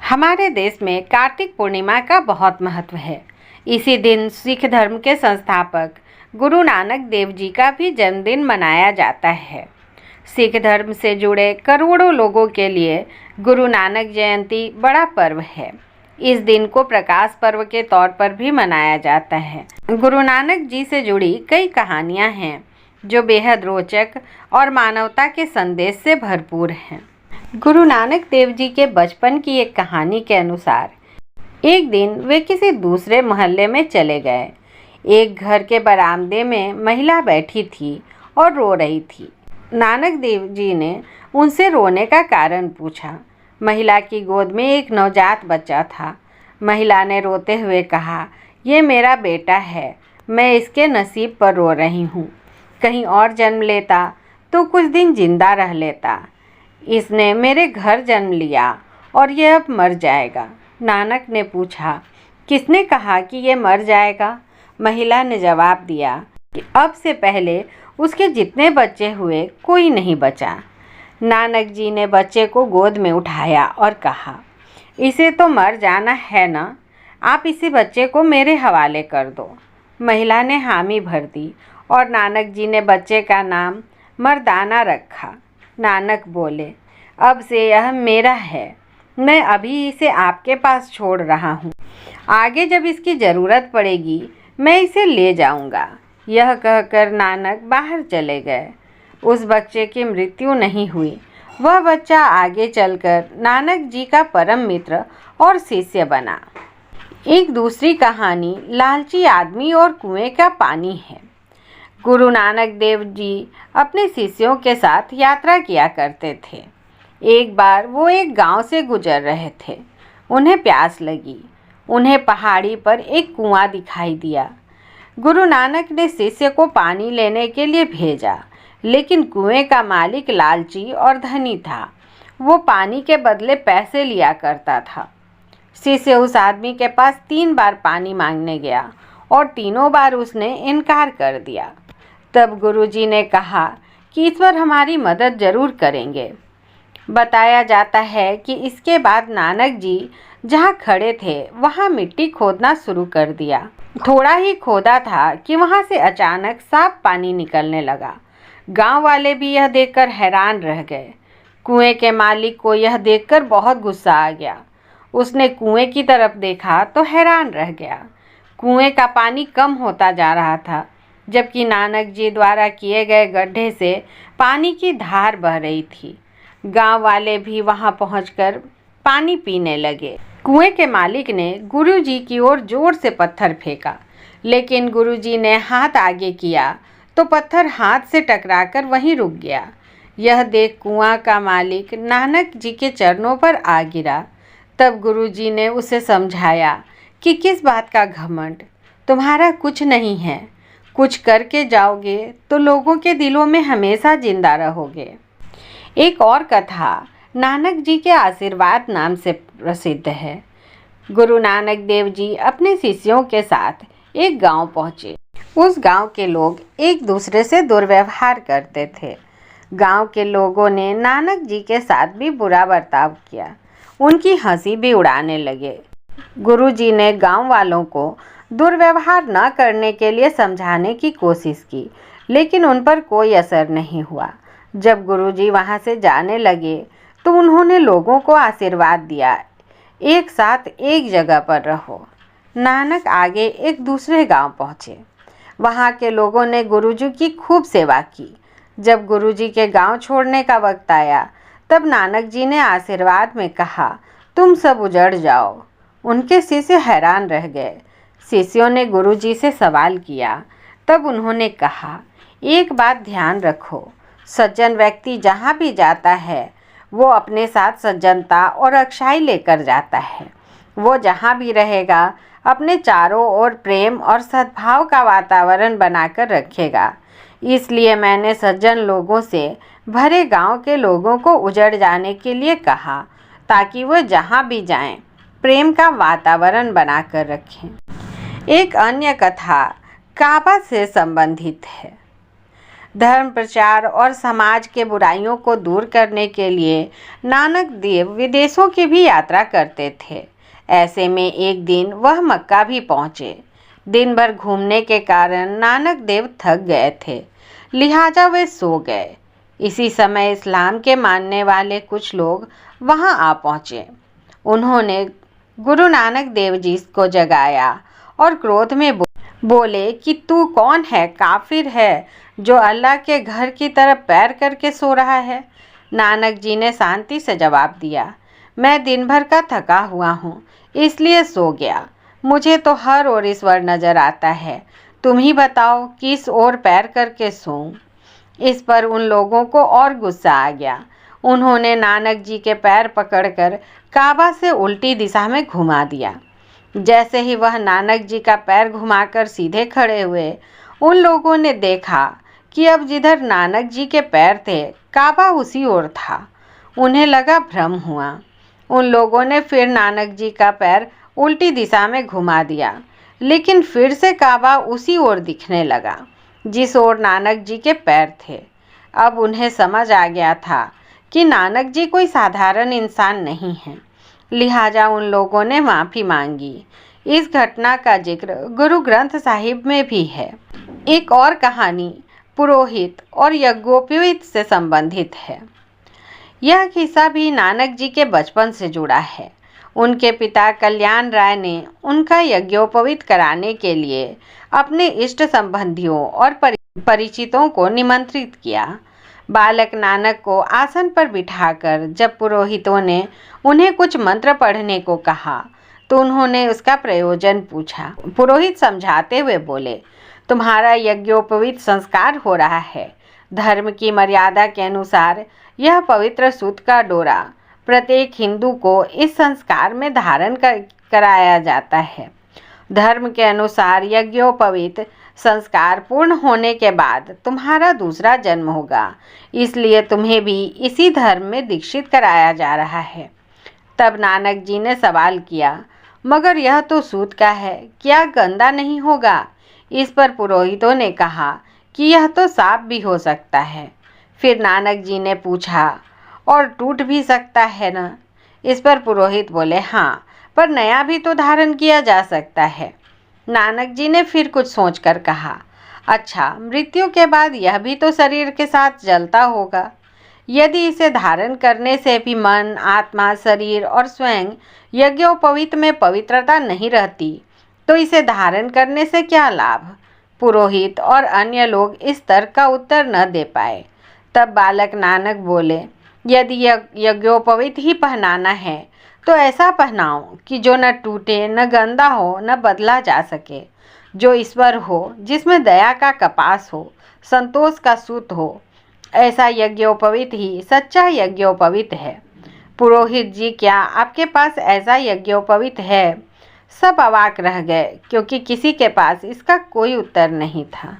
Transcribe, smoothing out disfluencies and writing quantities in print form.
हमारे देश में कार्तिक पूर्णिमा का बहुत महत्व है। इसी दिन सिख धर्म के संस्थापक गुरु नानक देव जी का भी जन्मदिन मनाया जाता है। सिख धर्म से जुड़े करोड़ों लोगों के लिए गुरु नानक जयंती बड़ा पर्व है। इस दिन को प्रकाश पर्व के तौर पर भी मनाया जाता है। गुरु नानक जी से जुड़ी कई कहानियाँ हैं जो बेहद रोचक और मानवता के संदेश से भरपूर हैं। गुरु नानक देव जी के बचपन की एक कहानी के अनुसार एक दिन वे किसी दूसरे मोहल्ले में चले गए। एक घर के बरामदे में महिला बैठी थी और रो रही थी। नानक देव जी ने उनसे रोने का कारण पूछा। महिला की गोद में एक नवजात बच्चा था। महिला ने रोते हुए कहा, ये मेरा बेटा है, मैं इसके नसीब पर रो रही हूँ। कहीं और जन्म लेता तो कुछ दिन जिंदा रह लेता। इसने मेरे घर जन्म लिया और यह अब मर जाएगा। नानक ने पूछा, किसने कहा कि ये मर जाएगा? महिला ने जवाब दिया कि अब से पहले उसके जितने बच्चे हुए कोई नहीं बचा। नानक जी ने बच्चे को गोद में उठाया और कहा, इसे तो मर जाना है ना, आप इसी बच्चे को मेरे हवाले कर दो। महिला ने हामी भर दी और नानक जी ने बच्चे का नाम मर्दाना रखा। नानक बोले, अब से यह मेरा है, मैं अभी इसे आपके पास छोड़ रहा हूँ। आगे जब इसकी ज़रूरत पड़ेगी मैं इसे ले जाऊँगा। यह कहकर नानक बाहर चले गए। उस बच्चे की मृत्यु नहीं हुई। वह बच्चा आगे चलकर नानक जी का परम मित्र और शिष्य बना। एक दूसरी कहानी लालची आदमी और कुएं का पानी है। गुरु नानक देव जी अपने शिष्यों के साथ यात्रा किया करते थे। एक बार वो एक गांव से गुजर रहे थे। उन्हें प्यास लगी। उन्हें पहाड़ी पर एक कुआं दिखाई दिया। गुरु नानक ने शिष्य को पानी लेने के लिए भेजा, लेकिन कुएं का मालिक लालची और धनी था। वो पानी के बदले पैसे लिया करता था। शिष्य उस आदमी के पास 3 बार पानी मांगने गया और तीनों बार उसने इनकार कर दिया। तब गुरुजी ने कहा कि ईश्वर हमारी मदद जरूर करेंगे। बताया जाता है कि इसके बाद नानक जी जहाँ खड़े थे वहाँ मिट्टी खोदना शुरू कर दिया। थोड़ा ही खोदा था कि वहाँ से अचानक साफ पानी निकलने लगा। गांव वाले भी यह देखकर हैरान रह गए। कुएं के मालिक को यह देखकर बहुत गुस्सा आ गया। उसने कुएं की तरफ देखा तो हैरान रह गया। कुएं का पानी कम होता जा रहा था, जबकि नानक जी द्वारा किए गए गड्ढे से पानी की धार बह रही थी। गांव वाले भी वहां पहुंचकर पानी पीने लगे। कुएं के मालिक ने गुरुजी की ओर जोर से पत्थर फेंका, लेकिन गुरुजी ने हाथ आगे किया तो पत्थर हाथ से टकराकर वहीं रुक गया। यह देख कुआं का मालिक नानक जी के चरणों पर आ गिरा। तब गुरुजी ने उसे समझाया कि किस बात का घमंड, तुम्हारा कुछ नहीं है। कुछ करके जाओगे तो लोगों के दिलों में हमेशा जिंदा रहोगे। एक और कथा नानक जी के आशीर्वाद नाम से प्रसिद्ध है। गुरु नानक देव जी अपने शिष्यों के साथ एक गांव पहुंचे। उस गांव के लोग एक दूसरे से दुर्व्यवहार करते थे। गांव के लोगों ने नानक जी के साथ भी बुरा बर्ताव किया। उनकी हंसी भी उड़ाने लगे। गुरु जी ने गांव वालों को दुर्व्यवहार न करने के लिए समझाने की कोशिश की, लेकिन उन पर कोई असर नहीं हुआ। जब गुरुजी वहां से जाने लगे तो उन्होंने लोगों को आशीर्वाद दिया, एक साथ एक जगह पर रहो। नानक आगे एक दूसरे गांव पहुंचे। वहां के लोगों ने गुरुजी की खूब सेवा की। जब गुरुजी के गांव छोड़ने का वक्त आया तब नानक जी ने आशीर्वाद में कहा, तुम सब उजड़ जाओ। उनके शिष्य हैरान रह गए। शिष्यों ने गुरुजी से सवाल किया। तब उन्होंने कहा, एक बात ध्यान रखो, सज्जन व्यक्ति जहाँ भी जाता है वो अपने साथ सज्जनता और अच्छाई लेकर जाता है। वो जहाँ भी रहेगा अपने चारों ओर प्रेम और सद्भाव का वातावरण बनाकर रखेगा। इसलिए मैंने सज्जन लोगों से भरे गांव के लोगों को उजड़ जाने के लिए कहा, ताकि वो जहाँ भी जाएं प्रेम का वातावरण बनाकर रखें। एक अन्य कथा काबा से संबंधित है। धर्म प्रचार और समाज के बुराइयों को दूर करने के लिए नानक देव विदेशों की भी यात्रा करते थे। ऐसे में एक दिन वह मक्का भी पहुँचे। दिन भर घूमने के कारण नानक देव थक गए थे, लिहाजा वे सो गए। इसी समय इस्लाम के मानने वाले कुछ लोग वहां आ पहुंचे। उन्होंने गुरु नानक देव जी को जगाया और क्रोध में बोले कि तू कौन है, काफिर है जो अल्लाह के घर की तरफ पैर करके सो रहा है। नानक जी ने शांति से जवाब दिया, मैं दिन भर का थका हुआ हूँ, इसलिए सो गया। मुझे तो हर ओर ईश्वर नजर आता है, तुम ही बताओ किस ओर पैर करके सोऊं। इस पर उन लोगों को और गुस्सा आ गया। उन्होंने नानक जी के पैर पकड़कर काबा से उल्टी दिशा में घुमा दिया। जैसे ही वह नानक जी का पैर घुमाकर सीधे खड़े हुए, उन लोगों ने देखा कि अब जिधर नानक जी के पैर थे, काबा उसी ओर था। उन्हें लगा भ्रम हुआ। उन लोगों ने फिर नानक जी का पैर उल्टी दिशा में घुमा दिया, लेकिन फिर से काबा उसी ओर दिखने लगा जिस ओर नानक जी के पैर थे। अब उन्हें समझ आ गया था कि नानक जी कोई साधारण इंसान नहीं है, लिहाजा उन लोगों ने माफ़ी मांगी। इस घटना का जिक्र गुरु ग्रंथ साहिब में भी है। एक और कहानी पुरोहित और यज्ञोपवीत से संबंधित है। यह किस्सा भी नानक जी के बचपन से जुड़ा है। उनके पिता कल्याण राय ने उनका यज्ञोपवीत कराने के लिए अपने इष्ट संबंधियों और परिचितों को निमंत्रित किया। बालक नानक को आसन पर बिठाकर जब पुरोहितों ने उन्हें कुछ मंत्र पढ़ने को कहा तो उन्होंने उसका प्रयोजन पूछा। पुरोहित समझाते हुए बोले, तुम्हारा यज्ञोपवीत संस्कार हो रहा है। धर्म की मर्यादा के अनुसार यह पवित्र सूत का डोरा प्रत्येक हिंदू को इस संस्कार में धारण कराया जाता है। धर्म के अनुसार यज्ञोपवीत संस्कार पूर्ण होने के बाद तुम्हारा दूसरा जन्म होगा, इसलिए तुम्हें भी इसी धर्म में दीक्षित कराया जा रहा है। तब नानक जी ने सवाल किया, मगर यह तो सूत का है, क्या गंदा नहीं होगा? इस पर पुरोहितों ने कहा कि यह तो साफ भी हो सकता है। फिर नानक जी ने पूछा, और टूट भी सकता है ना? इस पर पुरोहित बोले, हाँ, पर नया भी तो धारण किया जा सकता है। नानक जी ने फिर कुछ सोचकर कहा, अच्छा, मृत्यु के बाद यह भी तो शरीर के साथ जलता होगा। यदि इसे धारण करने से भी मन, आत्मा, शरीर और स्वयं यज्ञोपवीत में पवित्रता नहीं रहती, तो इसे धारण करने से क्या लाभ? पुरोहित और अन्य लोग इस तर्क का उत्तर न दे पाए। तब बालक नानक बोले, यदि यज्ञोपवीत ही पहनाना है तो ऐसा पहनाओ कि जो न टूटे, न गंदा हो, न बदला जा सके, जो ईश्वर हो, जिसमें दया का कपास हो, संतोष का सूत हो। ऐसा यज्ञोपवीत ही सच्चा यज्ञोपवीत है। पुरोहित जी, क्या आपके पास ऐसा यज्ञोपवीत है? सब अवाक रह गए, क्योंकि किसी के पास इसका कोई उत्तर नहीं था।